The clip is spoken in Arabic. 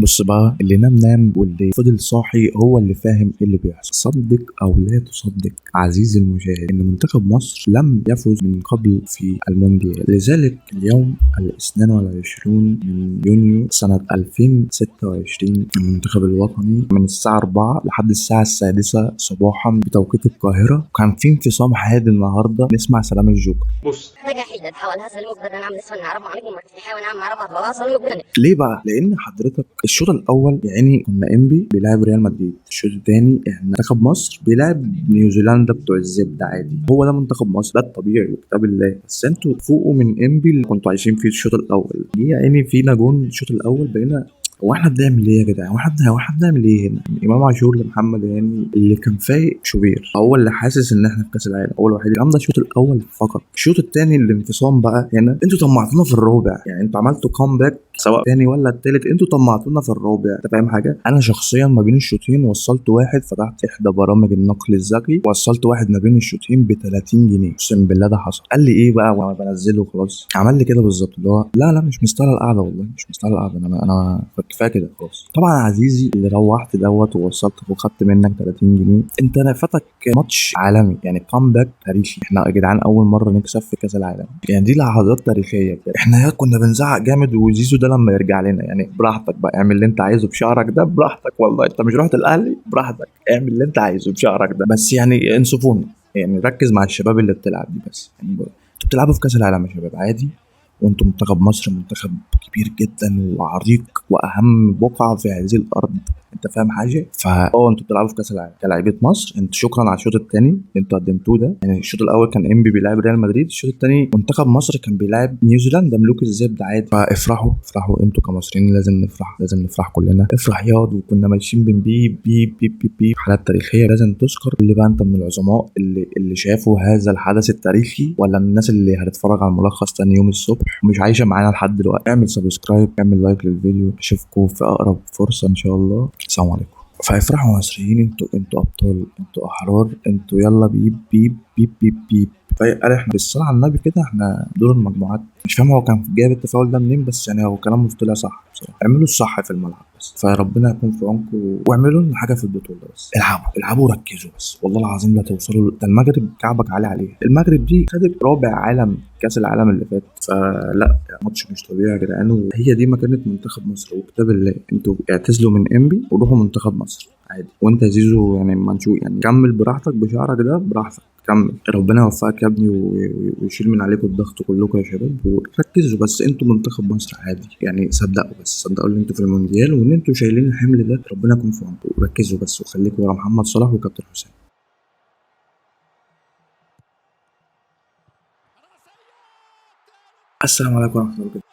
بص بقى، اللي نام نام واللي فضل صاحي هو اللي فاهم ايه اللي بيحصل. صدق او لا تصدق عزيزي المشاهد ان منتخب مصر لم يفز من قبل في المونديال، لذلك اليوم الاثنين والعشرون من يونيو سنة 2026 المنتخب الوطني من الساعة 4 لحد الساعة السادسة صباحا بتوقيت القاهرة كان في انفصام هادي النهاردة نسمع سلام الجوكر. بص حاجه حيله تحاولها سلمك بدل نعم نسفا نعرفها عليكم تحاول نعم نعرفها بابا سلمك بدل. ليه بقى؟ لان حضرتك الشوط الاول يعني كنا انبي بيلعب ريال مدريد، الشوط الثاني احنا منتخب مصر بيلعب نيوزيلندا بتوع الزبده عادي، هو ده منتخب مصر، ده الطبيعي وكتاب الله. بس انتوا فوقوا من انبي اللي كنتوا عايشين فيه الشوط الاول، جه يعني فينا جون الشوط الاول بقينا هو احنا بنعمل ايه يا جدعان؟ هو احنا بنعمل ايه هنا؟ امام عاشور لمحمد هاني اللي كان فايق شوبير هو اللي حاسس ان احنا في كاس العالم، هو الوحيد اللي عمل الشوط الاول فقط. الشوط الثاني الانفصام بقى هنا، انتوا طمعتونا في الرابع، يعني انتوا عملتوا كومباك سواء تاني ولا التالت، انتوا طمعتونا في الرابع. انت فاهم حاجه؟ انا شخصيا ما بين الشوطين وصلت واحد، فتحت احدى برامج النقل الذكي وصلت واحد ما بين الشوطين ب 30 جنيه، اقسم بالله ده حصل. قال لي ايه بقى وانا بنزله خلاص؟ عمل لي كده بالظبط، اللي هو لا مش مستاهل القعده، والله مش مستاهل القعده، انا كفايه كده خلاص. طبعا عزيزي اللي روحت دوت ووصلت وخدت منك 30 جنيه، انت فاتك ماتش عالمي، يعني كومباك تاريخي. احنا يا جدعان اول مره نكسب في كاس العالم، يعني دي لحظات تاريخيه كده. احنا يا كنا بنزعق جامد، وزيزو ده لما يرجع لنا يعني براحتك بقى، اعمل اللي انت عايزه بشعرك ده براحتك، والله انت مش رحت الاهلي براحتك، اعمل اللي انت عايزه بشعرك ده، بس يعني انصفونا، يعني ركز مع الشباب اللي بتلعب دي بس، يعني انتوا بتلعبوا في كاس العالم يا شباب عادي، وانتم منتخب مصر منتخب كبير جدا وعريق واهم بقعه في هذه الارض. انت فاهم حاجه؟ انتوا بتلعبوا في كاس العالم كلاعيبه مصر. انتوا شكرا على الشوط الثاني اللي انتوا قدمتوه ده، يعني الشوط الاول كان انبي بيلعب ريال مدريد، الشوط الثاني منتخب مصر كان بيلعب نيوزيلندا ملوك الزبده عادي. فافرحوا افرحوا، انتوا كمصريين لازم نفرح، لازم نفرح كلنا. افرح ياض، وكنا ماشيين بنبيب بيب بيب بيب بيب. حالات تاريخيه لازم تذكر. اللي بقى انت من العظماء اللي شافوا هذا الحدث التاريخي، ولا من الناس اللي هتتفرج على الملخص تاني يوم الصبح ومش عايشه معانا لحد دلوقتي؟ اعمل سبسكرايب، اعمل لايك للفيديو، اشوفكم في اقرب فرصه ان شاء الله. السلام عليكم. فافرحوا مصريين، انتوا ابطال، انتوا احرار، انتوا يلا بيب بيب بيب بيب بيب. فقال احنا بالصلاه على النبي كده احنا دور المجموعات. مش فاهم هو كان جايب التفاؤل ده منين، بس يعني هو كلامه طلع صح بصراحه. اعملوا الصح في الملعب بس، فربنا يكون في عونكم، واعملوا لنا حاجه في البطوله بس. العبوا وركزوا بس، والله العظيم لا توصلوا. ده المغرب كعبك عالي عليها، المغرب دي خدت رابع عالم كاس العالم اللي فات، فلا ماتش مش طبيعي يا جدعان، وهي دي مكانه منتخب مصر وكتاب الله. انتوا اعتزلوا من انبي وروحوا منتخب مصر عادي. وانت يا زيزو يعني ما نشوف، يعني كمل براحتك بشعرك ده براحتك، كمل. ربنا يوفقك يا ابني ويشيل من عليكم الضغط كلكم يا شباب، وركزوا بس، انتوا منتخب مصر عادي، يعني صدقوا بس، صدقوا ان انتوا في المونديال وان انتوا شايلين الحمل ده. ربنا يكون في عونكم، وركزوا بس وخليكم ورا محمد صلاح وكابتن حسين. السلام عليكم ورحمه الله وبركاته.